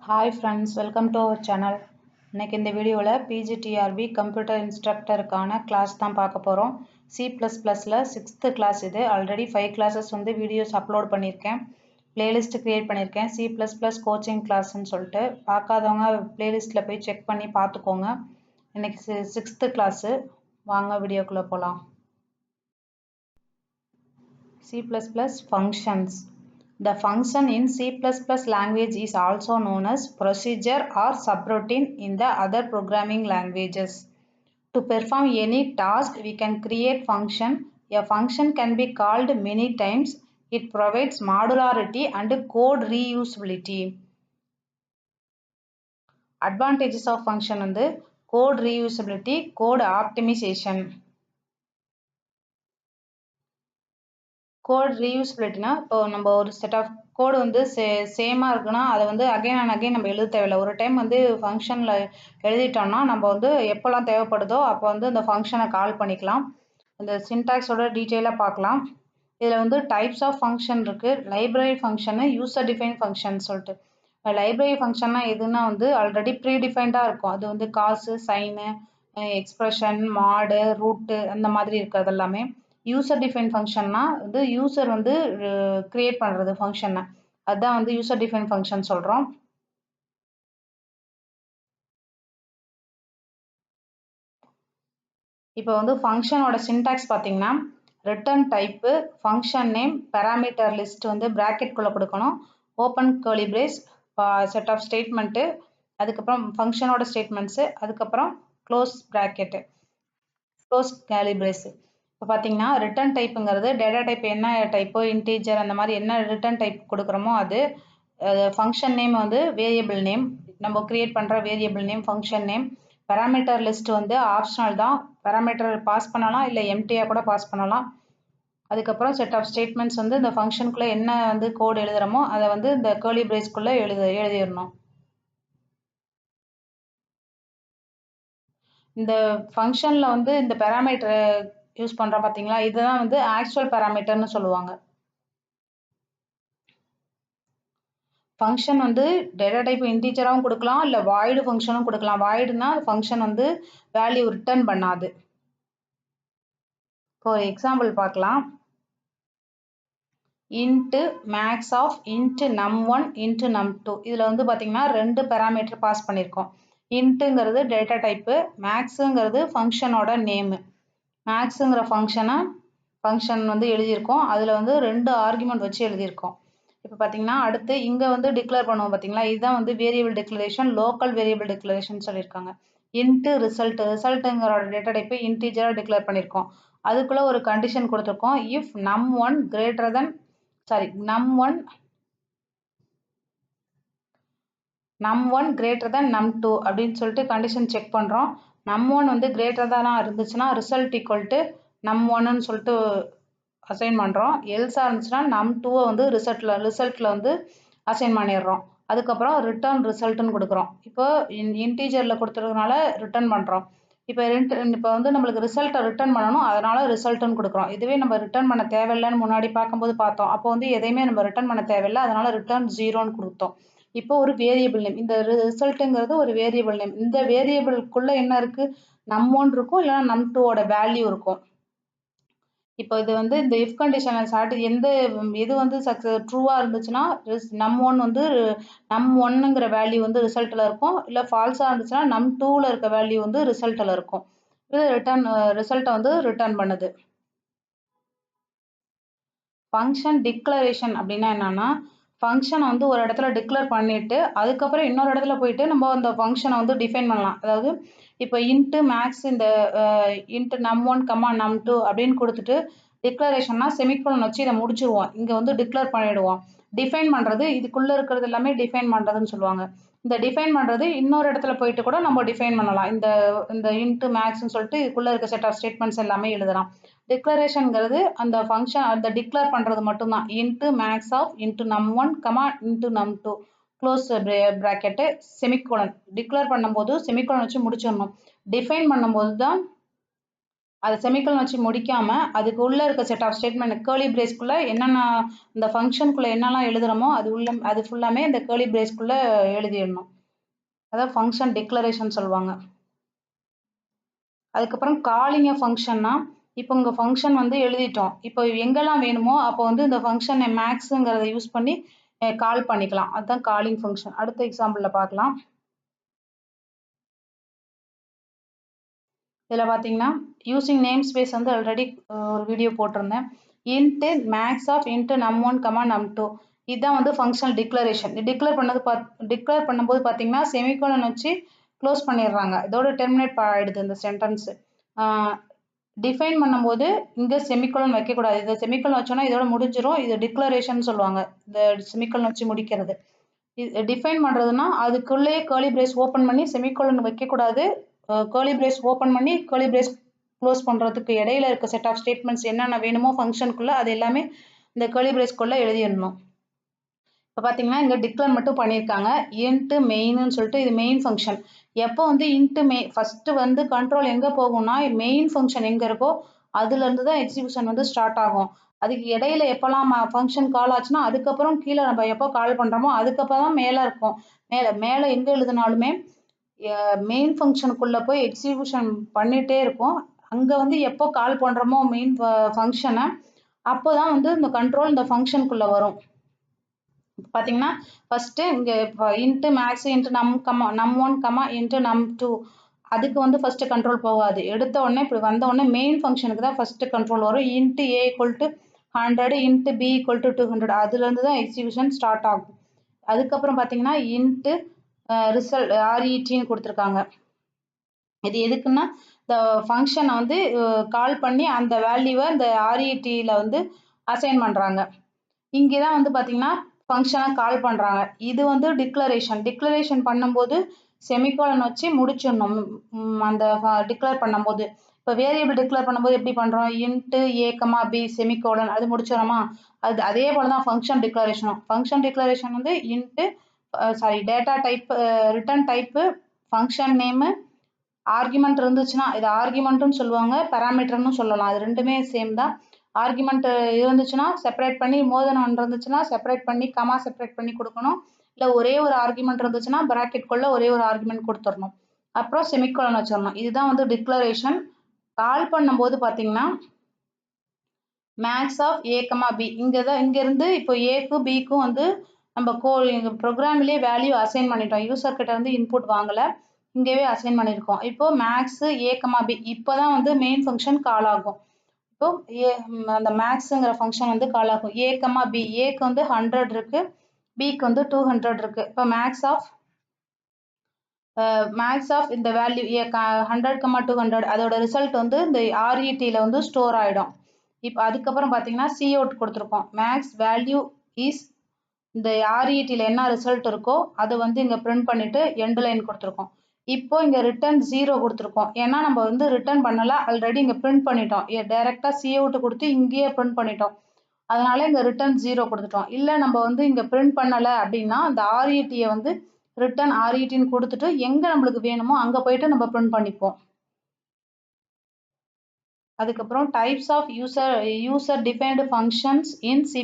Hi friends, welcome to our channel. இன்னைக்கு இந்த வீடியோவில் PGTRB கம்ப்யூட்டர் இன்ஸ்ட்ரக்டருக்கான கிளாஸ் தான் பார்க்க போகிறோம். C++ல 6th கிளாஸ் இது. ஆல்ரெடி 5 கிளாஸஸ் வந்து வீடியோஸ் அப்லோட் பண்ணியிருக்கேன். பிளேலிஸ்ட் கிரியேட் பண்ணியிருக்கேன். C++ கோச்சிங் கிளாஸ்ன்னு சொல்லிட்டு பார்க்காதவங்க பிளேலிஸ்ட்டில் போய் செக் பண்ணி பார்த்துக்கோங்க. இன்னைக்கு 6th கிளாஸு. வாங்க வீடியோக்குள்ளே போகலாம். C++ functions. The function in C++ language is also known as procedure or subroutine in the other programming languages. To perform any task, we can create function. A function can be called many times. It provides modularity and code reusability. Advantages of function வந்து code reusability, code optimization. Code ரீயூஸ்பிலிட்டினா இப்போ நம்ம ஒரு set of கோடு வந்து சேமாக இருக்குன்னா அதை வந்து அகைன் அண்ட் அகைன் நம்ம எழுத தேவையில்லை. ஒரு டைம் வந்து ஃபங்க்ஷனில் எழுதிட்டோம்னா நம்ம வந்து எப்போல்லாம் தேவைப்படுதோ அப்போ வந்து இந்த ஃபங்க்ஷனை கால் பண்ணிக்கலாம். இந்த சின்டாக்ஸோட டீட்டெயிலாக பார்க்கலாம். இதில் வந்து டைப்ஸ் ஆஃப் ஃபங்க்ஷன் இருக்குது. Library function, user define function சொல்லிட்டு. லைப்ரரி ஃபங்க்ஷன்னா எதுனா வந்து ஆல்ரெடி ப்ரீ டிஃபைன்டாக இருக்கும். அது வந்து காசு, சைனு, எக்ஸ்பிரஷன், மாடு, ரூட்டு அந்த மாதிரி இருக்கிறது எல்லாமே. யூசர் டிஃபைன் ஃபங்க்ஷன்னா வந்து யூசர் வந்து கிரியேட் பண்ணுறது ஃபங்க்ஷனை, அதுதான் வந்து யூசர் டிஃபைன் ஃபங்க்ஷன் சொல்கிறோம். இப்போ வந்து ஃபங்க்ஷனோட சின்டாக்ஸ் பார்த்தீங்கன்னா return type, function name, parameter list வந்து ப்ராக்கெட்குள்ளே கொடுக்கணும், open curly brace, set of statement, அதுக்கப்புறம் ஃபங்க்ஷனோட ஸ்டேட்மெண்ட்ஸு, அதுக்கப்புறம் close bracket, close curly brace. இப்போ பார்த்தீங்கன்னா ரிட்டர்ன் டைப்புங்கிறது டேட்டா டைப் என்ன டைப்போ, இன்டீஜர் அந்த மாதிரி என்ன ரிட்டர்ன் டைப் கொடுக்குறோமோ அது. ஃபங்க்ஷன் நேம் வந்து வேரியபிள் நேம், நம்ம கிரியேட் பண்ணுற variable name function name. Parameter list வந்து ஆப்ஷனல் தான், பேராமீட்டர் பாஸ் பண்ணலாம் இல்லை எம்டியாக கூட பாஸ் பண்ணலாம். அதுக்கப்புறம் செட் ஆஃப் ஸ்டேட்மெண்ட்ஸ் வந்து இந்த ஃபங்க்ஷனுக்குள்ளே என்ன வந்து கோட் எழுதுகிறோமோ அதை வந்து இந்த கர்லி பிரேஸ்க்குள்ளே எழுதிடணும். இந்த ஃபங்க்ஷனில் வந்து இந்த பேராமீட்டர் யூஸ் பண்ணுறோம் பார்த்தீங்களா, இதுதான் வந்து ஆக்சுவல் பேராமீட்டர்னு சொல்லுவாங்க. ஃபங்க்ஷன் வந்து டேட்டா டைப் இன்டீஜராகவும் கொடுக்கலாம் இல்லை வாய்டு ஃபங்க்ஷனும் கொடுக்கலாம். வாய்டுனா ஃபங்க்ஷன் வந்து வேல்யூ ரிட்டர்ன் பண்ணாது. இப்போ ஒரு எக்ஸாம்பிள் பார்க்கலாம். Int max of int num1 int num2. இதில் வந்து பார்த்தீங்கன்னா 2 பேராமீட்டர் பாஸ் பண்ணியிருக்கோம். இன்ட்டுங்கிறது டேட்டா டைப்பு, மேக்ஸுங்கிறது ஃபங்க்ஷனோட நேமு. மேக்ஸுங்கிற ஃபங்க்ஷன் வந்து எழுதியிருக்கோம். அதில் வந்து 2 ஆர்குமெண்ட் வச்சு எழுதியிருக்கோம். இப்போ பார்த்தீங்கன்னா அடுத்து இங்கே வந்து டிக்ளேர் பண்ணுவோம் பார்த்தீங்களா, இதுதான் வந்து variable declaration, local variable declaration சொல்லியிருக்காங்க. இன்ட்டு ரிசல்ட்டுங்கிற டேட்டா டைப்பை இன்டீஜராக டிக்ளேர் பண்ணியிருக்கோம். அதுக்குள்ளே ஒரு கண்டிஷன் கொடுத்துருக்கோம். If num1 greater than num2 அப்படின்னு சொல்லிட்டு கண்டிஷன் செக் பண்ணுறோம். num1 வந்து கிரேட்டர் தானாக இருந்துச்சுன்னா ரிசல்ட் ஈக்குவல் டு num1ன்னு சொல்லிட்டு அசைன் பண்ணுறோம். எல்ஸாக இருந்துச்சுன்னா num2 வந்து ரிசல்ட்டில் வந்து அசைன் பண்ணிடுறோம். அதுக்கப்புறம் ரிட்டர்ன் ரிசல்ட்டுன்னு கொடுக்குறோம். இப்போ இன்டீஜரில் கொடுத்துருக்கனால ரிட்டர்ன் பண்ணுறோம். இப்போ வந்து நம்மளுக்கு ரிசல்ட்டை ரிட்டர்ன் பண்ணணும், அதனால ரிசல்ட்டுன்னு கொடுக்குறோம். இதுவே நம்ம ரிட்டர்ன் பண்ண தேவையில்லைன்னு முன்னாடி பார்க்கும்போது பார்த்தோம். அப்போ வந்து எதையுமே நம்ம ரிட்டர்ன் பண்ண தேவையில்லை, அதனால ரிட்டர்ன் 0ன்னு கொடுத்தோம். இப்போ ஒரு வேரியபிள் நேம், இந்த ரிசல்ட்டுங்கிறது ஒரு வேரியபிள் நேம். இந்த வேரியபிளுக்குள்ளே என்ன இருக்குது, num1 இருக்கும், இல்லைன்னா num2ஓட வேல்யூ இருக்கும். இப்போ இது வந்து இந்த இஃப் கண்டிஷனை எது வந்து ட்ரூவாக இருந்துச்சுன்னா num1 வந்து num1ங்கிற வேல்யூ வந்து ரிசல்ட்டில் இருக்கும், இல்லை ஃபால்ஸாக இருந்துச்சுன்னா num2ல இருக்க வேல்யூ வந்து ரிசல்ட்டில் இருக்கும். இது ரிசல்ட்டை வந்து ரிட்டர்ன் பண்ணுது. ஃபங்க்ஷன் டிக்ளரேஷன் அப்படின்னா என்னன்னா, ஃபங்க்ஷனை வந்து ஒரு இடத்துல டிக்ளேர் பண்ணிட்டு அதுக்கப்புறம் இன்னொரு இடத்துல போயிட்டு நம்ம அந்த ஃபங்க்ஷனை வந்து டிஃபைன் பண்ணலாம். அதாவது இப்போ இன்ட்டு மேக்ஸ் இந்த இன்ட்டு num1, num2 அப்படின்னு கொடுத்துட்டு டிக்ளரேஷன்னா செமிகோலன் வச்சு இதை முடிச்சிருவோம். இங்கே வந்து டிக்ளேர் பண்ணிடுவோம். டிஃபைன் பண்ணுறது இதுக்குள்ளே இருக்கிறது எல்லாமே டிஃபைன் பண்ணுறதுன்னு சொல்லுவாங்க. இந்த டிஃபைன் பண்ணுறது இன்னொரு இடத்துல போயிட்டு கூட நம்ம டிஃபைன் பண்ணலாம். இந்த இன்ட்டு மேக்ஸ்ன்னு சொல்லிட்டு இதுக்குள்ளே இருக்க செட் ஆஃப் ஸ்டேட்மெண்ட்ஸ் எல்லாமே எழுதலாம். டிக்ளரேஷன்ங்கிறது அந்த ஃபங்க்ஷன் அந்த டிக்ளேர் பண்ணுறது மட்டும்தான். Int max of int num1, int num2 close bracket semicolon. Declare பண்ணும்போது செமிகோலன் வச்சு முடிச்சிடணும். டிஃபைன் பண்ணும்போது தான் அதை செமிக்கோலன் வச்சு முடிக்காம அதுக்கு உள்ள இருக்க செட் ஆஃப் ஸ்டேட்மெண்ட் கேர்லி பிரேஸ்க்குள்ள என்னென்ன இந்த ஃபங்க்ஷனுக்குள்ள என்னெல்லாம் எழுதுறோமோ அது ஃபுல்லாமே இந்த கேர்லி பிரேஸ்க்குள்ள எழுதிடணும். அதாவது ஃபங்க்ஷன் டிக்ளரேஷன் சொல்லுவாங்க. அதுக்கப்புறம் காலிங் எ ஃபங்க்ஷன்னா இப்போ உங்கள் ஃபங்க்ஷன் வந்து எழுதிட்டோம். இப்போ எங்கெல்லாம் வேணுமோ அப்போ வந்து இந்த ஃபங்க்ஷன் மேக்ஸுங்கிறத யூஸ் பண்ணி கால் பண்ணிக்கலாம். அதுதான் காலிங் ஃபங்க்ஷன். அடுத்த எக்ஸாம்பிளில் பார்க்கலாம். இதில் பார்த்தீங்கன்னா யூசிங் நேம் ஸ்பேஸ் வந்து ஆல்ரெடி ஒரு வீடியோ போட்டிருந்தேன். Int max of int num1, num2 இதுதான் வந்து ஃபங்க்ஷனல் டிக்ளரேஷன். டிக்ளேர் பண்ணும்போது பார்த்தீங்கன்னா செமிகோலன் வச்சு க்ளோஸ் பண்ணிடுறாங்க. இதோட டெர்மினேட் ஆகிடுது இந்த சென்டென்ஸு. டிஃபைன் பண்ணும்போது இங்கே செமிகோலன் வைக்கக்கூடாது. இதை செமிகோலன் வச்சோன்னா இதோட முடிஞ்சிடும். இது டிக்ளரேஷன் சொல்லுவாங்க, இந்த செமிகோலன் வச்சு முடிக்கிறது. இது டிஃபைன் பண்ணுறதுன்னா அதுக்குள்ளேயே கேர்லி பிரேஸ் ஓப்பன் பண்ணி செமிகோலன் வைக்கக்கூடாது. கேர்லி பிரேஸ் ஓப்பன் பண்ணி கேர்லி பிரேஸ் க்ளோஸ் பண்ணுறதுக்கு இடையில இருக்க செட் ஆஃப் ஸ்டேட்மெண்ட்ஸ் என்னென்ன வேணுமோ ஃபங்க்ஷனுக்குள்ளே அது எல்லாமே இந்த கேர்லி பிரேஸ்க்குள்ளே எழுதிடணும். இப்போ பார்த்தீங்கன்னா இங்கே டிக்ளேர் மட்டும் பண்ணியிருக்காங்க. இன்ட்டு மெயின்னு சொல்லிட்டு இது மெயின் ஃபங்க்ஷன். எப்போ வந்து இன்ட்டு ஃபஸ்ட்டு வந்து கண்ட்ரோல் எங்கே போகும்னா மெயின் ஃபங்க்ஷன் எங்கே இருக்கோ அதுலேருந்து தான் எக்ஸிக்யூஷன் வந்து ஸ்டார்ட் ஆகும். அதுக்கு இடையில எப்போல்லாம் ஃபங்க்ஷன் கால் ஆச்சுன்னா அதுக்கப்புறம் கீழே நம்ம எப்போ கால் பண்ணுறோமோ அதுக்கப்புறம் தான் மேலே இருக்கும். மேலே எங்கே எழுதினாலுமே மெயின் ஃபங்க்ஷனுக்குள்ளே போய் எக்ஸிக்யூஷன் பண்ணிகிட்டே இருக்கும். அங்கே வந்து எப்போ கால் பண்ணுறோமோ மெயின் ஃபங்க்ஷனை அப்போ தான் வந்து இந்த கண்ட்ரோல் இந்த ஃபங்க்ஷனுக்குள்ளே வரும். பார்த்தீங்கன்னா ஃபஸ்ட்டு இங்கே into maths into num1, int num2 அதுக்கு வந்து ஃபஸ்ட்டு கண்ட்ரோல் போகாது. எடுத்த உடனே இப்படி வந்த உடனே மெயின் ஃபங்க்ஷனுக்கு தான் ஃபஸ்ட்டு கண்ட்ரோல் வரும். இன்ட்டு a = 100 இன்ட்டு b = 200 அதுலேருந்து தான் எக்ஸிக்யூஷன் ஸ்டார்ட் ஆகும். அதுக்கப்புறம் பார்த்தீங்கன்னா இன்ட்டு ரிசல்ட் RETன்னு கொடுத்துருக்காங்க. இது எதுக்குன்னா இந்த ஃபங்க்ஷனை வந்து கால் பண்ணி அந்த வேல்யூவை இந்த RETல வந்து அசைன் பண்ணுறாங்க. இங்கே தான் வந்து பார்த்தீங்கன்னா ஃபங்க்ஷனை கால் பண்ணுறாங்க. இது வந்து டிக்ளரேஷன் பண்ணும்போது செமிகோலன் வச்சு முடிச்சிடணும். அந்த டிக்ளேர் பண்ணும்போது இப்போ வேரியபிள் டிக்ளேர் பண்ணும்போது எப்படி பண்ணுறோம்? இன்ட்டு a, b செமிகோலன் அது முடிச்சிடணுமா? அதே போல தான் ஃபங்க்ஷன் டிக்ளரேஷன் வந்து into data type return type function name argument இருந்துச்சுன்னா இது ஆர்குமெண்ட்டுன்னு சொல்லுவாங்க, பேராமீட்டர்னு சொல்லலாம். அது ரெண்டுமே சேம் தான். ஆர்குமெண்ட் இருந்துச்சுன்னா செப்பரேட் பண்ணி மோர் தென் 1 இருந்துச்சுன்னா செப்பரேட் பண்ணி செப்பரேட் பண்ணி கொடுக்கணும். இல்லை ஒரே ஒரு ஆர்குமெண்ட் இருந்துச்சுன்னா ப்ராக்கெட்குள்ளே ஒரே ஒரு ஆர்குமெண்ட் கொடுத்துடணும். அப்புறம் செமிகோலன் வச்சிடணும். இதுதான் வந்து டிக்ளரேஷன். கால் பண்ணும்போது பார்த்தீங்கன்னா மேக்ஸ் ஆஃப் a, b இங்கேருந்து இப்போ ஏக்கும் பிக்கும் வந்து நம்ம ப்ரோக்ராம்லேயே வேல்யூ அசைன் பண்ணிட்டோம். யூசர் கிட்ட வந்து இன்புட் வாங்கலை, இங்கேயே அசைன் பண்ணியிருக்கோம். இப்போ மேக்ஸு a, b இப்போ தான் வந்து மெயின் ஃபங்க்ஷன் கால் ஆகும். இப்போ அந்த மேக்ஸுங்கிற ஃபங்க்ஷன் வந்து கால் ஆகும். a, b ஏக்கு வந்து 100 இருக்கு, பிக்கு வந்து 200 இருக்கு. இப்போ மேக்ஸ் ஆஃப் இந்த வேல்யூ 100, 200 அதோட ரிசல்ட் வந்து இந்த RETல வந்து ஸ்டோர் ஆகிடும். இப்போ அதுக்கப்புறம் பார்த்தீங்கன்னா cout கொடுத்துருக்கோம். மேக்ஸ் வேல்யூ இஸ் இந்த RETல என்ன ரிசல்ட் இருக்கோ அது வந்து இங்கே பிரிண்ட் பண்ணிட்டு எண்ட் லைன் கொடுத்துருக்கோம். இப்போ இங்கே ரிட்டர்ன் 0 கொடுத்துருக்கோம். ஏன்னா நம்ம வந்து ரிட்டர்ன் பண்ணலை, ஆல்ரெடி இங்கே பிரிண்ட் பண்ணிட்டோம். டைரெக்டாக cout கொடுத்து இங்கேயே பிரிண்ட் பண்ணிட்டோம். அதனால இங்கே ரிட்டர்ன் 0 கொடுத்துட்டோம். இல்லை நம்ம வந்து இங்கே பிரிண்ட் பண்ணலை அப்படின்னா இந்த RETயை வந்து ரிட்டர்ன் RETன்னு கொடுத்துட்டு எங்கே நம்மளுக்கு வேணுமோ அங்கே போயிட்டு நம்ம பிரிண்ட் பண்ணிப்போம். அதுக்கப்புறம் types of user defined functions in C++.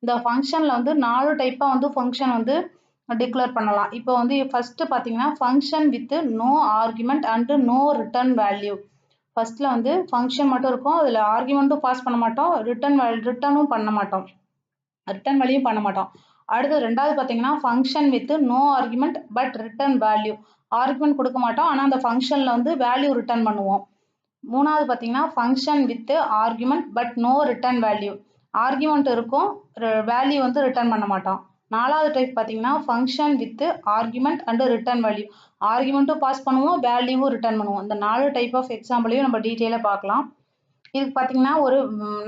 இந்த ஃபங்க்ஷனில் வந்து 4 டைப்பாக வந்து ஃபங்க்ஷன் வந்து டிக்ளேர் பண்ணலாம். இப்போ வந்து ஃபஸ்ட்டு பார்த்தீங்கன்னா function with no argument and no return value. ஃபஸ்ட்டில் வந்து ஃபங்க்ஷன் மட்டும் இருக்கும், அதில் ஆர்குமெண்ட்டும் பாஸ் பண்ண மாட்டோம், ரிட்டர்னும் பண்ண மாட்டோம், ரிட்டர்ன் வேல்யூயும் பண்ண மாட்டோம். அடுத்து ரெண்டாவது பார்த்தீங்கன்னா function with no argument but return value. Argument கொடுக்க மாட்டோம், ஆனால் அந்த ஃபங்க்ஷனில் வந்து வேல்யூ ரிட்டர்ன் பண்ணுவோம். மூணாவது பார்த்தீங்கன்னா function with argument but no return value. Argument இருக்கும், வேல்யூ வந்து ரிட்டர்ன் பண்ண மாட்டோம். நாலாவது டைப் பார்த்தீங்கன்னா function with argument and return value. ஆர்குமெண்ட்டும் பாஸ் பண்ணுவோம், வேல்யூவும் ரிட்டர்ன் பண்ணுவோம். இந்த 4 டைப் ஆஃப் எக்ஸாம்பிளையும் நம்ம டீட்டெயிலாக பார்க்கலாம். இதுக்கு பார்த்தீங்கன்னா ஒரு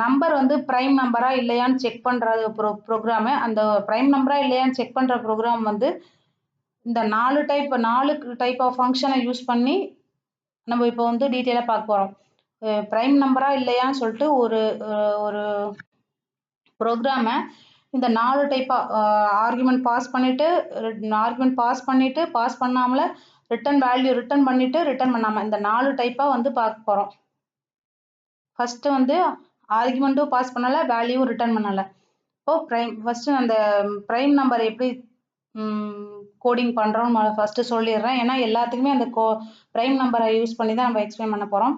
நம்பர் வந்து ப்ரைம் நம்பரா இல்லையான்னு செக் பண்ணுறது ப்ரோக்ராமு. அந்த ப்ரைம் நம்பரா இல்லையான்னு செக் பண்ணுற ப்ரோக்ராம் வந்து இந்த 4 டைப் ஆஃப் ஃபங்க்ஷனை யூஸ் பண்ணி நம்ம இப்போ வந்து டீட்டெயிலாக பார்க்க போகிறோம். ப்ரைம் நம்பரா இல்லையான்னு சொல்லிட்டு ஒரு ப்ரோக்ராமை இந்த 4 டைப்பாக ஆர்குமெண்ட் பாஸ் பண்ணிவிட்டு பாஸ் பண்ணாமல் ரிட்டர்ன் வேல்யூ ரிட்டர்ன் பண்ணிவிட்டு ரிட்டர்ன் பண்ணாமல் இந்த 4 டைப்பாக வந்து பார்க்க போகிறோம். ஃபஸ்ட்டு வந்து ஆர்குமெண்ட்டும் பாஸ் பண்ணலை, வேல்யூவும் ரிட்டர்ன் பண்ணலை. இப்போது ஃபஸ்ட்டு அந்த ப்ரைம் நம்பர் எப்படி கோடிங் பண்ணுறோம்னு ஃபஸ்ட்டு சொல்லிடுறேன். ஏன்னா எல்லாத்துக்குமே அந்த ப்ரைம் நம்பரை யூஸ் பண்ணி தான் நம்ம எக்ஸ்பிளைன் பண்ண போகிறோம்.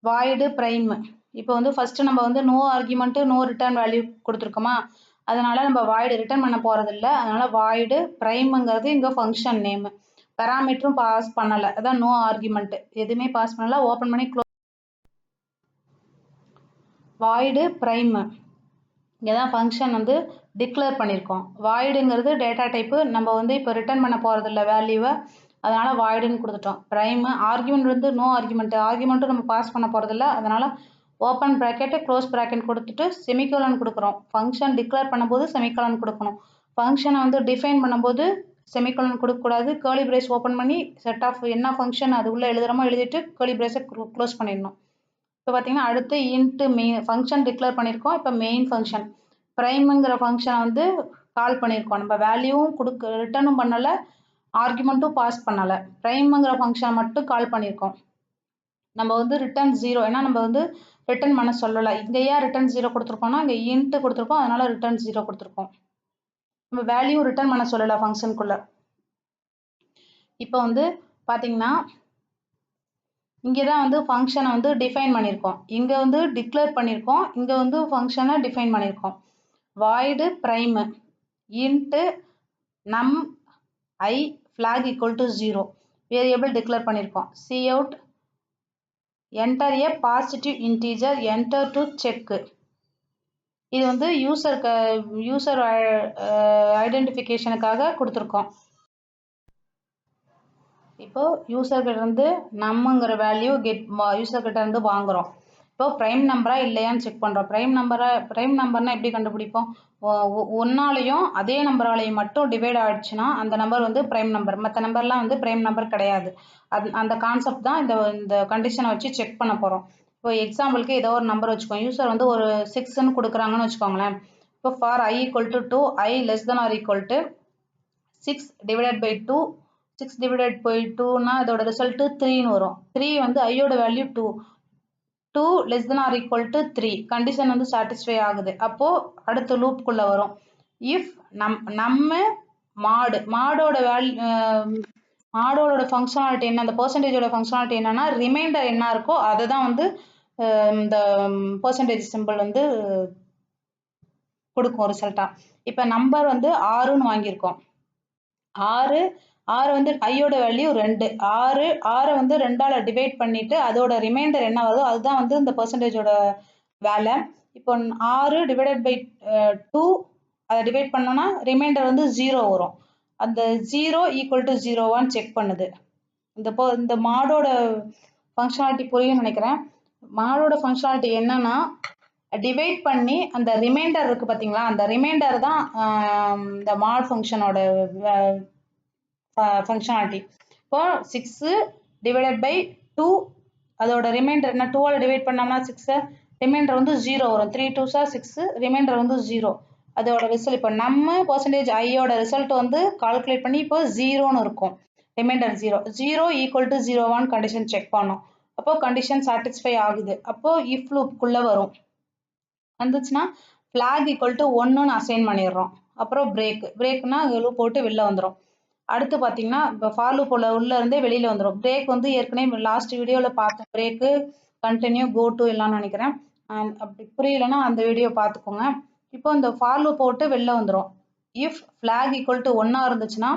Void prime. இப்போ வந்து ஃபஸ்ட்டு நம்ம வந்து no argument no return value கொடுத்துருக்கோமா, அதனால் நம்ம வாய்டு ரிட்டர்ன் பண்ண போகிறதில்ல. அதனால் வாய்டு ப்ரைமுங்கிறது இங்கே ஃபங்க்ஷன் நேமு. பேராமீட்டரும் பாஸ் பண்ணலை, அதான் நோ ஆர்குமெண்ட்டு, எதுவுமே பாஸ் பண்ணலை. ஓப்பன் பண்ணி வாய்டு ப்ரைம். இங்கே தான் ஃபங்க்ஷன் வந்து டிக்ளேர் பண்ணியிருக்கோம். வாய்டுங்கிறது டேட்டா டைப்பு, நம்ம வந்து இப்போ ரிட்டர்ன் பண்ண போகிறதில்ல வேல்யூவை, அதனால் வாய்டுன்னு கொடுத்துட்டோம். ப்ரைமு ஆர்குமெண்ட் வந்து நோ ஆர்குமெண்ட்டும் நம்ம பாஸ் பண்ண போகிறதில்ல, அதனால் ஓப்பன் ப்ராக்கெட்டு க்ளோஸ் ப்ராக்கெட் கொடுத்துட்டு செமிகோலன் கொடுக்குறோம். ஃபங்க்ஷன் டிக்ளேர் பண்ணும்போது செமிகோலன் கொடுக்கணும். ஃபங்க்ஷனை வந்து டிஃபைன் பண்ணும்போது செமிகோலன் கொடுக்கக்கூடாது. கேர்லி பிரேஸ் ஓப்பன் பண்ணி செட் ஆஃப் என்ன ஃபங்க்ஷன் அது உள்ளே எழுதுகிறோமோ எழுதிட்டு கேர்லி பிரேஸை க்ளோஸ் பண்ணிடணும். இப்போ பார்த்தீங்கன்னா அடுத்து இன்ட்டு மெயின் ஃபங்க்ஷன் டிக்ளேர் பண்ணியிருக்கோம். இப்போ மெயின் ஃபங்க்ஷன் ப்ரைமுங்கிற ஃபங்க்ஷனை வந்து கால் பண்ணியிருக்கோம். நம்ம வேல்யூவும் ரிட்டர்னும் பண்ணலை, ஆர்குமெண்ட்டும் பாஸ் பண்ணலை. ப்ரைமுங்கிற ஃபங்க்ஷனை மட்டும் கால் பண்ணியிருக்கோம். நம்ம வந்து ரிட்டர்ன் 0, ஏன்னா நம்ம வந்து ரிட்டர்ன் பண்ண சொல்லலை. இங்கே ஏன் ரிட்டர்ன் 0 கொடுத்துருக்கோம்னா இங்கே இன்ட்டு கொடுத்துருக்கோம், அதனால் ரிட்டர்ன் 0 கொடுத்துருக்கோம். நம்ம வேல்யூ ரிட்டர்ன் பண்ண சொல்லலை ஃபங்க்ஷனுக்குள்ளே. இப்போ வந்து பார்த்தீங்கன்னா இங்கே தான் வந்து ஃபங்க்ஷனை வந்து டிஃபைன் பண்ணியிருக்கோம். இங்கே வந்து டிக்ளேர் பண்ணியிருக்கோம், இங்கே வந்து ஃபங்க்ஷனை டிஃபைன் பண்ணியிருக்கோம். Void prime int num i flag equal to 0 variable declare பண்ணியிருக்கோம். Cout enter a positive integer enter to check. இது வந்து யூசர் ஐடென்டிஃபிகேஷனுக்காக கொடுத்துருக்கோம். இப்போ யூசர்கிட்ட இருந்து நம்மங்கிற வேல்யூ யூசர்கிட்ட இருந்து வாங்குறோம். இப்போ ப்ரைம் நம்பரா இல்லையான்னு செக் பண்ணுறோம். ப்ரைம் நம்பர்னா எப்படி கண்டுபிடிப்போம்? ஒன்னாலையும் அதே நம்பராலையும் மட்டும் டிவைட் ஆகிடுச்சுன்னா அந்த நம்பர் வந்து ப்ரைம் நம்பர். மற்ற நம்பர்லாம் வந்து ப்ரைம் நம்பர் கிடையாது. அந்த கான்செப்ட் தான் இந்த கண்டிஷனை வச்சு செக் பண்ண போகிறோம். இப்போ எக்ஸாம்பிளுக்கு ஏதோ ஒரு நம்பர் வச்சுக்கோங்க. யூசர் வந்து ஒரு 6ன்னு கொடுக்குறாங்கன்னு வச்சுக்கோங்களேன். இப்போ for i equal to 2, i less than or equal to 6 divided by 2. 6 divided by 2னா இதோட ரிசல்ட்டு 3ன்னு வரும். 3 வந்து ஐயோட value 2. 2 less than or equal to 3. Condition வந்து சாட்டிஸ்ஃபை ஆகுது. அப்போது அடுத்த லூப்புக்குள்ளே வரும். இஃப் நம்ம மாடோட மாடோட ஃபங்க்ஷனாலிட்டி என்ன, அந்த பர்சன்டேஜோட ஃபங்க்ஷனாலிட்டி என்னன்னா ரிமைண்டர் என்ன இருக்கோ அதை தான் வந்து இந்த பர்சன்டேஜ் சிம்பிள் வந்து கொடுக்கும் ரிசல்ட்டாக. இப்போ நம்பர் வந்து 6ன்னு வாங்கியிருக்கோம். 6 வந்து ஐயோட வேல்யூ 2. 6 வந்து 2ஆல் டிவைட் பண்ணிவிட்டு அதோட ரிமைண்டர் என்ன வருதோ அதுதான் வந்து இந்த பர்சன்டேஜோட வேலை. இப்போ 6 டிவைடட் பை 2 அதை டிவைட் பண்ணோன்னா ரிமைண்டர் வந்து 0 வரும். அந்த 0 ஈக்குவல் டு 0வான்னு செக் பண்ணுது. இந்த மாடோட ஃபங்க்ஷனாலிட்டி புரியும்னு நினைக்கிறேன். மாடோட ஃபங்க்ஷனாலிட்டி என்னன்னா டிவைட் பண்ணி அந்த ரிமைண்டர் இருக்குது பார்த்தீங்களா, அந்த ரிமைண்டர் தான் இந்த மாட் ஃபங்க்ஷனோட ஃபங்க்ஷனாலிட்டி. இப்போ 6 டிவைடட் பை 2 அதோட ரிமைண்டர் என்ன, 2ஆல் டிவைட் பண்ணோம்னா 6 ரிமைண்டர் வந்து 0 வரும். 3 2s 6 ரிமைண்டர் வந்து 0. அதோட ரிசல்ட் இப்போ நம்ம பர்சன்டேஜ் ஐயோட ரிசல்ட் வந்து கால்குலேட் பண்ணி இப்போ 0ன்னு இருக்கும். ரிமைண்டர் 0 ஈக்குவல் டு 0வான்னு கண்டிஷன் செக் பண்ணோம். அப்போ கண்டிஷன் சாட்டிஸ்ஃபை ஆகுது. அப்போ இஃப் லூப்புக்குள்ளே வரும். வந்துச்சுன்னா ஃப்ளாக் ஈக்குவல் டு 1ன்னு அசைன் பண்ணிடுறோம். அப்புறம் பிரேக்னா லூப் போட்டு வெளில வந்துடும். அடுத்து பார்த்தீங்கன்னா இப்போ ஃபார் லூப் உள்ளே இருந்தே வெளியில் வந்துடும். பிரேக் வந்து ஏற்கனவே லாஸ்ட் வீடியோவில் பார்த்தோம். பிரேக்கு கண்டினியூ கோ டு எல்லாம் நினைக்கிறேன். அப்படி புரியலைன்னா அந்த வீடியோ பார்த்துக்கோங்க. இப்போ இந்த ஃபார் லூப் போட்டு வெளில வந்துடும். இஃப் ஃப்ளாக் ஈக்குவல் டு 1ஆ இருந்துச்சுன்னா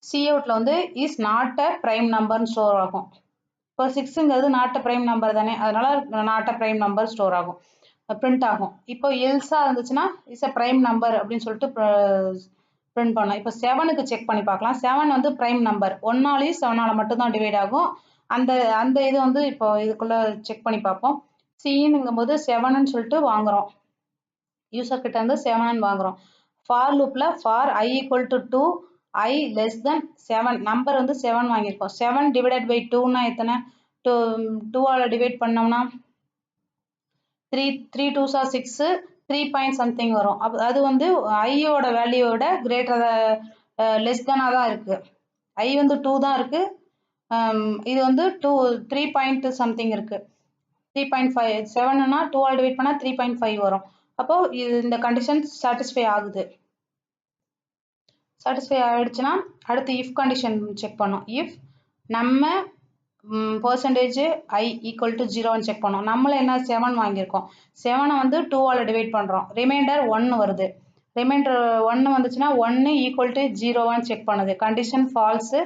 சி அவுட்டில் வந்து இஸ் நாட் அ ப்ரைம் நம்பர்னு ஸ்டோர் ஆகும். இப்போ 6ங்கிறது நாட் அ ப்ரைம் நம்பர் தானே, அதனால not a prime number store ஆகும், பிரிண்ட் ஆகும். இப்போ எல்ஸாக இருந்துச்சுன்னா இஸ் அ ப்ரைம் நம்பர் அப்படின்னு சொல்லிட்டு பிரிண்ட் பண்ணோம். இப்போ 7க்கு செக் பண்ணி பார்க்கலாம். 7 வந்து ப்ரைம் நம்பர். 1ஆலையும் 7ஆல் மட்டும்தான் டிவைட் ஆகும். அந்த இது வந்து இப்போ இதுக்குள்ளே செக் பண்ணி பார்ப்போம். சின்னுங்கும் போது 7ன்னு சொல்லிட்டு வாங்குகிறோம். யூசர் கிட்ட இருந்து 7ன்னு வாங்குகிறோம். ஃபார் லூப்பில் for i equal to 2, i less then 7, number வந்து 7 வாங்கியிருக்கோம். 7 டிவைடட் பை 2னா எத்தனை, 2ஆல் டிவைட் பண்ணோம்னா 3 2s 6, 3 பாயிண்ட் சம்திங் வரும். அது வந்து ஐயோட வேல்யூவோட கிரேட்டர் லெஸ் தெனாக தான் இருக்குது. ஐ வந்து 2 தான் இருக்குது, இது வந்து 3 பாயிண்ட் சம்திங் இருக்குது. 3.5 7னா 2 டிவைட் பண்ணால் 3.5 வரும். அப்போது இந்த கண்டிஷன் சாட்டிஸ்ஃபை ஆகுது. சாட்டிஸ்ஃபை ஆகிடுச்சுன்னா அடுத்து இஃப் கண்டிஷன் செக் பண்ணோம். இஃப் நம்ம பர்சன்டேஜ் ஐ ஈக்குவல் டு 0ன்னு செக் பண்ணோம். நம்மள என்ன 7 வாங்கியிருக்கோம். 7 வந்து 2ஆல் டிவைட் பண்ணுறோம். ரிமைண்டர் 1 வருது. ரிமைண்டர் 1 வந்துச்சுன்னா 1 ஈக்குவல் டு 0வான்னு செக் பண்ணுது. Condition falls.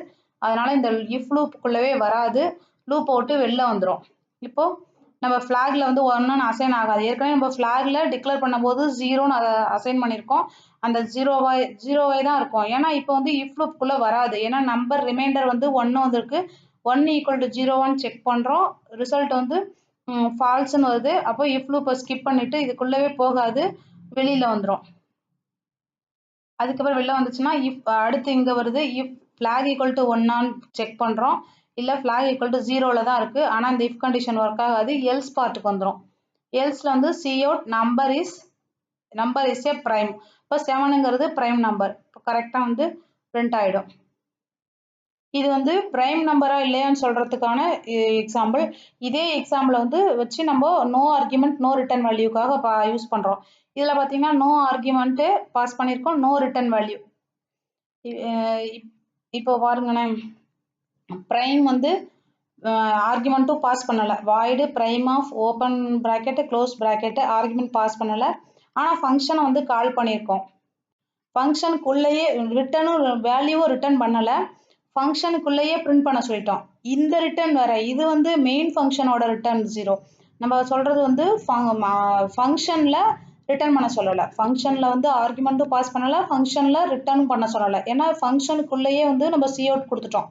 அதனால் இந்த இஃப் லூப்புக்குள்ளவே வராது. லூப்பை விட்டு வெளில வந்துடும். இப்போது நம்ம ஃப்ளாகில் வந்து 1ன்னு அசைன் ஆகாது. ஏற்கனவே நம்ம ஃப்ளாகில் டிக்ளேர் பண்ணும்போது 0ன்னு அதை அசைன் பண்ணியிருக்கோம். அந்த ஜீரோவே தான் இருக்கும். ஏன்னா இப்போ வந்து இஃப் லூப்புக்குள்ளே வராது. ஏன்னா நம்பர் ரிமைண்டர் வந்து 1 வந்திருக்கு. 1 ஈக்குவல் டு 0வான்னு செக் பண்ணுறோம். ரிசல்ட் வந்து ஃபால்ஸ்ன்னு வருது. அப்போ இஃப் லூப்பை ஸ்கிப் பண்ணிவிட்டு இதுக்குள்ளவே போகாது, வெளியில் வந்துடும். அதுக்கப்புறம் வெளில வந்துச்சுன்னா இஃப் அடுத்து இங்கே வருது. இஃப் ஃப்ளாக் ஈக்குவல் டு 1ஆன்னு செக் பண்ணுறோம். இல்லை ஃப்ளாக் ஈக்குவல் டு 0வில் தான் இருக்குது. ஆனால் இந்த இஃப் கண்டிஷன் ஒர்க் ஆகாது. எல்ஸ் பார்ட்டுக்கு வந்துடும். எல்ஸில் வந்து C out number is a prime. இப்போ 7ங்கிறது ப்ரைம் நம்பர். இப்போ கரெக்டாக வந்து பிரிண்ட் ஆகிடும். இது வந்து ப்ரைம் நம்பரா இல்லையான்னு சொல்கிறதுக்கான எக்ஸாம்பிள். இதே எக்ஸாம்பிளை வந்து வச்சு நம்ம நோ ஆர்குமெண்ட் நோ ரிட்டர்ன் வேல்யூக்காக யூஸ் பண்ணுறோம். இதில் பார்த்தீங்கன்னா நோ ஆர்குமெண்ட்டு பாஸ் பண்ணியிருக்கோம், நோ ரிட்டர்ன் வேல்யூ. இப்போ பாருங்களேன், ப்ரைம் வந்து ஆர்குமெண்ட்டும் பாஸ் பண்ணலை. Void prime of open bracket close bracket argument pass பண்ணலை. ஆனால் ஃபங்க்ஷனை வந்து கால் பண்ணியிருக்கோம். ஃபங்க்ஷனுக்குள்ளேயே ரிட்டனும் வேல்யூவும் ரிட்டர்ன் பண்ணலை. ஃபங்க்ஷனுக்குள்ளேயே பிரிண்ட் பண்ண சொல்லிட்டோம். இந்த ரிட்டர்ன் வேற. இது வந்து மெயின் ஃபங்க்ஷனோட ரிட்டர்ன் 0. நம்ம சொல்கிறது வந்து ஃபங்க்ஷனில் ரிட்டர்ன் பண்ண சொல்லலை. ஃபங்க்ஷனில் வந்து ஆர்குமெண்ட்டும் பாஸ் பண்ணலை, ஃபங்க்ஷனில் ரிட்டர்னும் பண்ண சொல்லலை. ஏன்னா ஃபங்க்ஷனுக்குள்ளேயே வந்து நம்ம சி அவுட் கொடுத்துட்டோம்,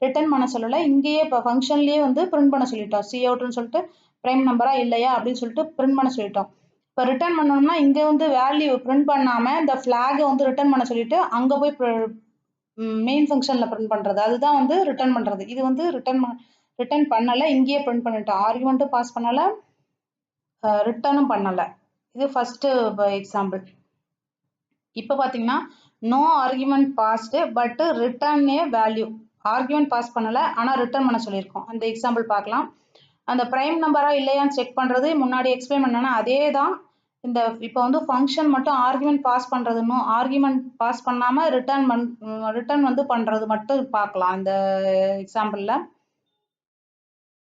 ரிட்டர்ன் பண்ண சொல்லலை. இங்கேயே இப்போ ஃபங்க்ஷன்லேயே வந்து பிரிண்ட் பண்ண சொல்லிட்டோம். சி அவுட்னு சொல்லிட்டு ப்ரைம் நம்பரா இல்லையா அப்படின்னு சொல்லிட்டு பிரிண்ட் பண்ண சொல்லிட்டோம். இப்போ ரிட்டர்ன் பண்ணோம்னா இங்கே வந்து வேல்யூ பிரிண்ட் பண்ணாமல் இந்த ஃப்ளாகை வந்து ரிட்டர்ன் பண்ண சொல்லிட்டு அங்கே போய் மெயின் ஃபங்க்ஷனில் பிரிண்ட் பண்ணுறது, அதுதான் வந்து ரிட்டர்ன் பண்ணுறது. இது வந்து ரிட்டர்ன் பண்ணலை, இங்கேயே பிரிண்ட் பண்ணிட்டோம். ஆர்குமெண்ட்டும் பாஸ் பண்ணலை, ரிட்டர்னும் பண்ணலை. இது ஃபஸ்ட்டு எக்ஸாம்பிள். இப்போ பார்த்தீங்கன்னா no argument passed but return a value. Argument pass பண்ணலை, ஆனால் ரிட்டர்ன் பண்ண சொல்லியிருக்கோம். அந்த எக்ஸாம்பிள் பார்க்கலாம். அந்த ப்ரைம் நம்பரா இல்லையான்னு செக் பண்ணுறது முன்னாடி எக்ஸ்பிளைன் பண்ணேன்னா அதே தான். இந்த இப்போ வந்து ஃபங்க்ஷன் மட்டும் ஆர்குமெண்ட் பாஸ் பண்ணுறதுன்னு, ஆர்குமெண்ட் பாஸ் பண்ணாமல் ரிட்டர்ன் வந்து பண்ணுறது மட்டும் பார்க்கலாம் இந்த எக்ஸாம்பிளில்.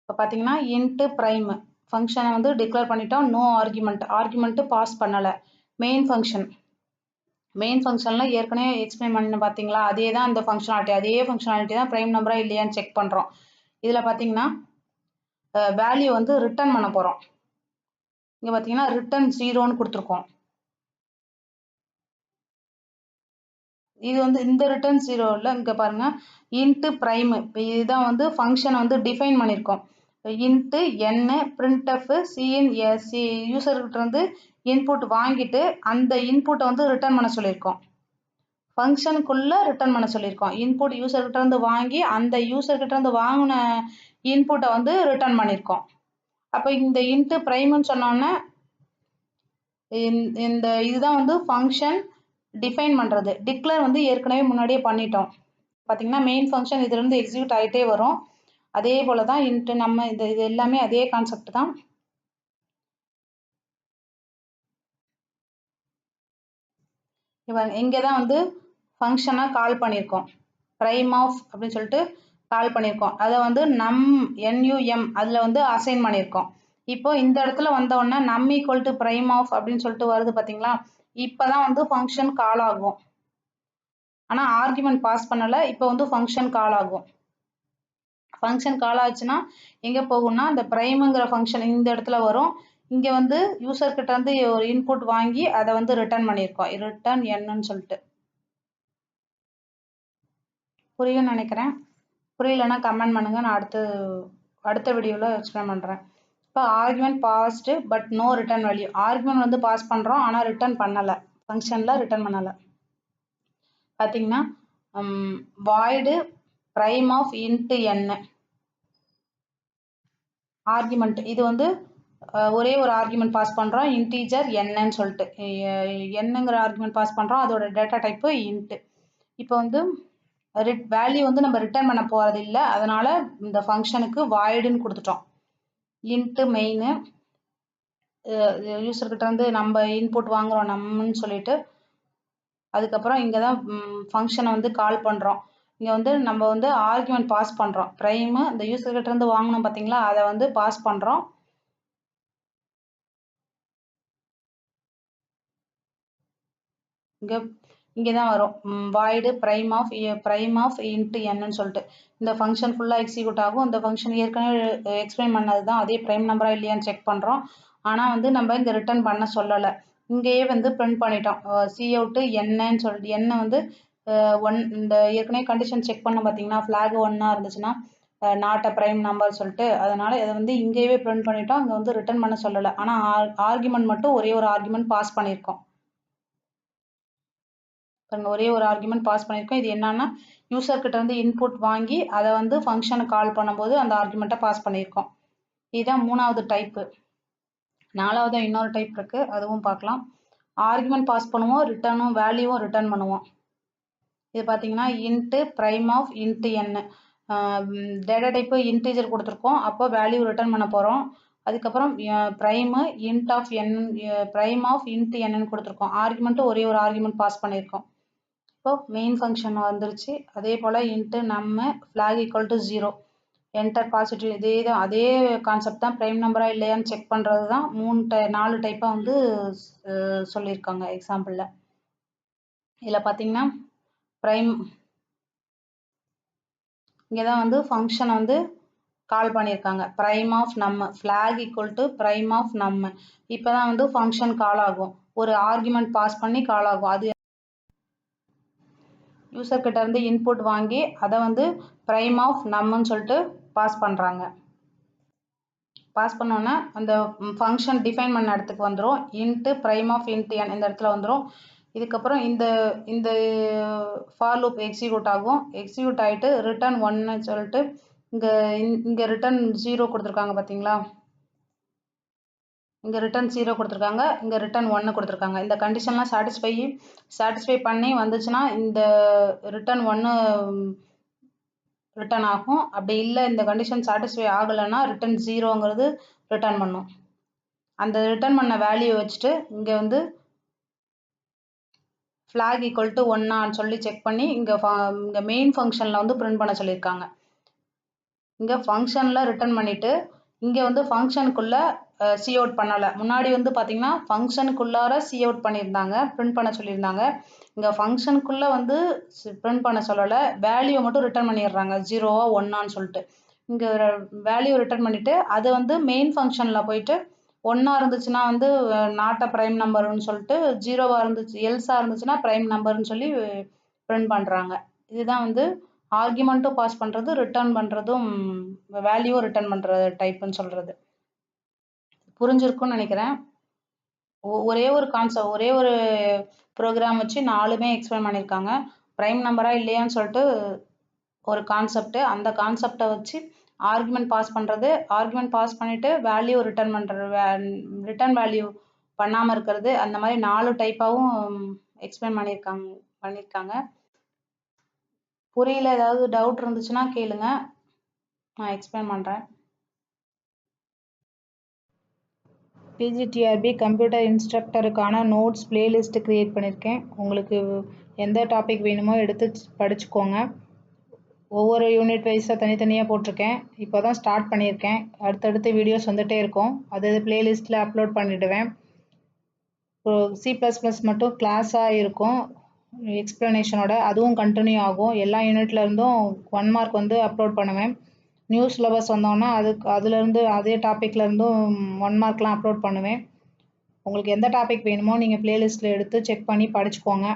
இப்போ பார்த்தீங்கன்னா இன்ட்டு ப்ரைம் ஃபங்க்ஷனை வந்து டிக்ளேர் பண்ணிட்டோம். நோ ஆர்குமெண்ட்டு பாஸ் பண்ணலை. மெயின் ஃபங்க்ஷனில் ஏற்கனவே எக்ஸ்பிளைன் பண்ண பார்த்தீங்களா, அதே தான் இந்த ஃபங்க்ஷனாலிட்டி தான் ப்ரைம் நம்பரா இல்லையான்னு செக் பண்ணுறோம். இதில் பார்த்தீங்கன்னா வேல்யூ வந்து ரிட்டர்ன் பண்ண போகிறோம். இங்கே பார்த்தீங்கன்னா ரிட்டர்ன் 0ன்னு கொடுத்துருக்கோம். இது வந்து இந்த ரிட்டர்ன் 0 இல்லை, இங்கே பாருங்கள் இன்ட்டு ப்ரைம். இப்போ இதுதான் வந்து ஃபங்க்ஷனை வந்து டிஃபைன் பண்ணியிருக்கோம். இன்ட்டு என்னு பிரிண்ட்எஃப் யூசர்கிட்ட இருந்து இன்புட் வாங்கிட்டு அந்த இன்புட்டை வந்து ரிட்டர்ன் பண்ண சொல்லியிருக்கோம். ஃபங்க்ஷனுக்குள்ளே ரிட்டர்ன் பண்ண சொல்லியிருக்கோம். இன்புட் யூசர்கிட்ட இருந்து வாங்கி அந்த யூசர்கிட்ட இருந்து வாங்கின இன்புட்டை வந்து ரிட்டர்ன் பண்ணியிருக்கோம். அப்போ இந்த இன்ட்டு ப்ரைம்னு சொன்னோன்னே இந்த இதுதான் வந்து ஃபங்க்ஷன் டிஃபைன் பண்ணுறது. டிக்ளேர் வந்து ஏற்கனவே முன்னாடியே பண்ணிட்டோம். பார்த்தீங்கன்னா மெயின் ஃபங்க்ஷன் இதுலேருந்து எக்ஸிக்யூட் ஆகிட்டே வரும். அதே போல் தான் இன்ட்டு நம்ம இது எல்லாமே அதே கான்செப்ட் தான். இங்கே தான் வந்து ஃபங்க்ஷனை கால் பண்ணியிருக்கோம். ப்ரைம் ஆஃப் அப்படின்னு சொல்லிட்டு கால் பண்ணியிருக்கோம். அதை வந்து NUM அதில் வந்து அசைன் பண்ணியிருக்கோம். இப்போ இந்த இடத்துல வந்தோடனே நம் ஈக்குவல் டு ப்ரைம் ஆஃப் அப்படின்னு சொல்லிட்டு வருது பார்த்தீங்களா. இப்போ தான் வந்து ஃபங்க்ஷன் கால் ஆகும். ஆனால் ஆர்குமெண்ட் பாஸ் பண்ணலை. இப்போ வந்து ஃபங்க்ஷன் கால் ஆகும். ஃபங்க்ஷன் கால் ஆச்சுன்னா எங்கே போகும்னா இந்த ப்ரைமுங்கிற ஃபங்க்ஷன் இந்த இடத்துல வரும். இங்கே வந்து யூசர்கிட்ட வந்து ஒரு இன்புட் வாங்கி அதை வந்து ரிட்டர்ன் பண்ணியிருக்கோம். ரிட்டர்ன் என்னன்னு சொல்லிட்டு. புரியும்னு நினைக்கிறேன். புரியலன்னா கமெண்ட் பண்ணுங்கள், நான் அடுத்த வீடியோவில் எக்ஸ்பிளைன் பண்ணுறேன். இப்போ argument passed but no return value. Argument வந்து பாஸ் பண்ணுறோம், ஆனால் ரிட்டர்ன் பண்ணலை. ஃபங்க்ஷனில் ரிட்டர்ன் பண்ணலை. பார்த்தீங்கன்னா void prime of int n argument. இது வந்து ஒரே ஒரு ஆர்குமெண்ட் பாஸ் பண்ணுறோம், இன்டீஜர் என்னன்னு சொல்லிட்டு. என்னங்கிற ஆர்குமெண்ட் பாஸ் பண்ணுறோம், அதோட டேட்டா டைப்பு இன்ட்டு. இப்போ வந்து வேல்யூ வந்து நம்ம ரிட்டர்ன் பண்ண போகிறது இல்லை, அதனால இந்த ஃபங்க்ஷனுக்கு வாய்டுன்னு கொடுத்துட்டோம். இன்ட்டு மெயின் யூசர்கிட்ட வந்து நம்ம இன்புட் வாங்குறோம் நம்மன்னு சொல்லிட்டு, அதுக்கப்புறம் இங்கே தான் ஃபங்க்ஷனை வந்து கால் பண்ணுறோம். இங்கே வந்து நம்ம வந்து ஆர்குமெண்ட் பாஸ் பண்ணுறோம். ப்ரைமு இந்த யூசர்கிட்ட இருந்து வாங்கினோம் பார்த்தீங்களா, அதை வந்து பாஸ் பண்ணுறோம். இங்கே தான் வரும் வாய்டு ப்ரைம் ஆஃப் இன்ட்டு என்னன்னு சொல்லிட்டு இந்த ஃபங்க்ஷன் ஃபுல்லாக எக்ஸிக்யூட் ஆகும். இந்த ஃபங்க்ஷன் ஏற்கனவே எக்ஸ்பிளைன் பண்ணது தான், அதே ப்ரைம் நம்பரா இல்லையான்னு செக் பண்ணுறோம். ஆனால் வந்து நம்ம இங்கே ரிட்டர்ன் பண்ண சொல்லலை, இங்கேயே வந்து பிரிண்ட் பண்ணிட்டோம். சி அவுட்டு என்னன்னு சொல்லிட்டு என்ன வந்து இந்த ஏற்கனவே கண்டிஷன் செக் பண்ண பார்த்தீங்கன்னா ஃப்ளாக் 1 இருந்துச்சுன்னா நாட் அ ப்ரைம் நம்பர் சொல்லிட்டு, அதனால இதை வந்து இங்கேயே பிரிண்ட் பண்ணிட்டோம். இங்கே வந்து ரிட்டர்ன் பண்ண சொல்லலை, ஆனால் ஆர்குமெண்ட் மட்டும் ஒரே ஒரு ஆர்குமெண்ட் பாஸ் பண்ணியிருக்கோம். ஒரே ஒரு ஆர்குமெண்ட் பாஸ் பண்ணியிருக்கோம். இது என்னன்னா யூசர் கிட்ட இருந்து இன்புட் வாங்கி அதை வந்து ஃபங்க்ஷனை கால் பண்ணும்போது அந்த ஆர்குமெண்ட்டை பாஸ் பண்ணியிருக்கோம். இதுதான் 3வது டைப்பு. 4வது இன்னொரு டைப் இருக்கு, அதுவும் பார்க்கலாம். ஆர்குமெண்ட் பாஸ் பண்ணுவோம், ரிட்டர்னும் வேல்யூவும் ரிட்டர்ன் பண்ணுவோம். இது பார்த்தீங்கன்னா into prime of into n data type integer கொடுத்துருக்கோம், அப்போ வேல்யூ ரிட்டர்ன் பண்ண போகிறோம். அதுக்கப்புறம் ப்ரைமு ப்ரைம் ஆஃப் இன்ட்டு என்னன்னு கொடுத்துருக்கோம். ஆர்குமெண்ட்டு ஒரே ஒரு ஆர்குமெண்ட் பாஸ் பண்ணியிருக்கோம். இப்போ மெயின் ஃபங்க்ஷன் வந்துருச்சு. அதே போல் இன்ட்டு நம்ம flag equal to 0 enter positive, இதே தான், அதே கான்செப்ட் தான். ப்ரைம் நம்பரா இல்லையான்னு செக் பண்ணுறது தான். 4 டைப்பாக வந்து சொல்லியிருக்காங்க எக்ஸாம்பிளில். இதில் பார்த்தீங்கன்னா ப்ரைம் இங்கே தான் வந்து ஃபங்க்ஷனை வந்து கால் பண்ணியிருக்காங்க. ப்ரைம் ஆஃப் நம்ம flag equal to prime of நம்ம. இப்போ தான் வந்து ஃபங்க்ஷன் கால் ஆகும், ஒரு ஆர்குமெண்ட் பாஸ் பண்ணி கால் ஆகும். அது யூசர் கிட்ட இருந்து இன்புட் வாங்கி அதை வந்து ப்ரைம் ஆஃப் நம்மன்னு சொல்லிட்டு பாஸ் பண்ணுறாங்க. பாஸ் பண்ணோன்னா அந்த ஃபங்க்ஷன் டிஃபைன் பண்ண இடத்துக்கு வந்துடும். Into prime of into n இந்த இடத்துல வந்துடும். இதுக்கப்புறம் இந்த ஃபார் லூப் எக்ஸிக்யூட் ஆகும். எக்ஸிக்யூட் ஆகிட்டு ரிட்டர்ன் 1ன்னு சொல்லிட்டு இங்கே ரிட்டர்ன் 0 கொடுத்துருக்காங்க பார்த்தீங்களா, இங்கே ரிட்டர்ன் 0 கொடுத்துருக்காங்க, இங்கே ரிட்டர்ன் 1 கொடுத்துருக்காங்க. இந்த கண்டிஷன்லாம் சாட்டிஸ்ஃபை பண்ணி வந்துச்சுன்னா இந்த ரிட்டர்ன் 1 ரிட்டர்ன் ஆகும். அப்படி இல்லை இந்த கண்டிஷன் சாட்டிஸ்ஃபை ஆகலைன்னா ரிட்டர்ன் 0ங்கிறது ரிட்டர்ன் பண்ணும். அந்த ரிட்டர்ன் பண்ண வேல்யூ வச்சுட்டு இங்கே வந்து ஃப்ளாக் ஈக்குவல் டு 1 சொல்லி செக் பண்ணி இங்கே மெயின் ஃபங்க்ஷனில் வந்து பிரிண்ட் பண்ண சொல்லியிருக்காங்க. இங்கே ஃபங்க்ஷனில் ரிட்டர்ன் பண்ணிவிட்டு இங்கே வந்து ஃபங்க்ஷனுக்குள்ளே சி அவுட் பண்ணலை. முன்னாடி வந்து பார்த்தீங்கன்னா ஃபங்க்ஷனுக்குள்ளார சி அவுட் பண்ணியிருந்தாங்க, பிரிண்ட் பண்ண சொல்லியிருந்தாங்க. இங்கே ஃபங்க்ஷனுக்குள்ளே வந்து பிரிண்ட் பண்ண சொல்லலை, வேல்யூவை மட்டும் ரிட்டர்ன் பண்ணிடுறாங்க 0வா 1ஆன்னு சொல்லிட்டு. இங்கே வேல்யூ ரிட்டர்ன் பண்ணிவிட்டு அது வந்து மெயின் ஃபங்க்ஷனில் போயிட்டு 1 இருந்துச்சுன்னா வந்து நாட் அ ப்ரைம் நம்பர்னு சொல்லிட்டு, 0வா இருந்துச்சு எல்ஸாக இருந்துச்சுன்னா ப்ரைம் நம்பர்னு சொல்லி பிரிண்ட் பண்ணுறாங்க. இதுதான் வந்து ஆர்குமெண்ட்டும் பாஸ் பண்ணுறது, ரிட்டர்ன் பண்ணுறதும், வேல்யூவும் ரிட்டர்ன் பண்ணுற டைப்புன்னு சொல்கிறது. புரிஞ்சிருக்கும்னு நினைக்கிறேன். ஒரே ஒரு ப்ரோக்ராம் வச்சு 4மே எக்ஸ்பிளைன் பண்ணியிருக்காங்க. ப்ரைம் நம்பரா இல்லையான்னு சொல்லிட்டு ஒரு கான்செப்ட், அந்த கான்செப்டை வச்சு ஆர்குமெண்ட் பாஸ் பண்ணுறது, ஆர்குமெண்ட் பாஸ் பண்ணிவிட்டு வேல்யூ ரிட்டர்ன் பண்ணுறது, ரிட்டர்ன் வேல்யூ பண்ணாமல் இருக்கிறது, அந்த மாதிரி 4 டைப்பாகவும் எக்ஸ்பிளைன் பண்ணியிருக்காங்க. புரியல, ஏதாவது டவுட் இருந்துச்சுன்னா கேளுங்க, நான் எக்ஸ்பிளைன் பண்ணுறேன். பிஜிடிஆர்பி கம்ப்யூட்டர் இன்ஸ்ட்ரக்டருக்கான நோட்ஸ் பிளேலிஸ்ட் க்ரியேட் பண்ணியிருக்கேன். உங்களுக்கு எந்த டாபிக் வேணுமோ எடுத்து படிச்சுக்கோங்க. ஒவ்வொரு யூனிட் வைஸாக தனித்தனியாக போட்டிருக்கேன். இப்போ தான் ஸ்டார்ட் பண்ணியிருக்கேன். அடுத்தடுத்து வீடியோஸ் வந்துகிட்டே இருக்கும், அது பிளேலிஸ்ட்டில் அப்லோட் பண்ணிவிடுவேன். C++ மட்டும் கிளாஸாக இருக்கும் எக்ஸ்ப்ளனேஷனோட, அதுவும் கண்டினியூ ஆகும். எல்லா யூனிட்லேருந்தும் 1 மார்க் வந்து அப்லோட் பண்ணுவேன். நியூ சிலபஸ் வந்தோன்னா அதுலேருந்து அதே டாப்பிக்லேருந்தும் 1 மார்க்லாம் அப்லோட் பண்ணுவேன். உங்களுக்கு எந்த டாபிக் வேணுமோ நீங்கள் பிளேலிஸ்ட்டில் எடுத்து செக் பண்ணி படிச்சுக்கோங்க.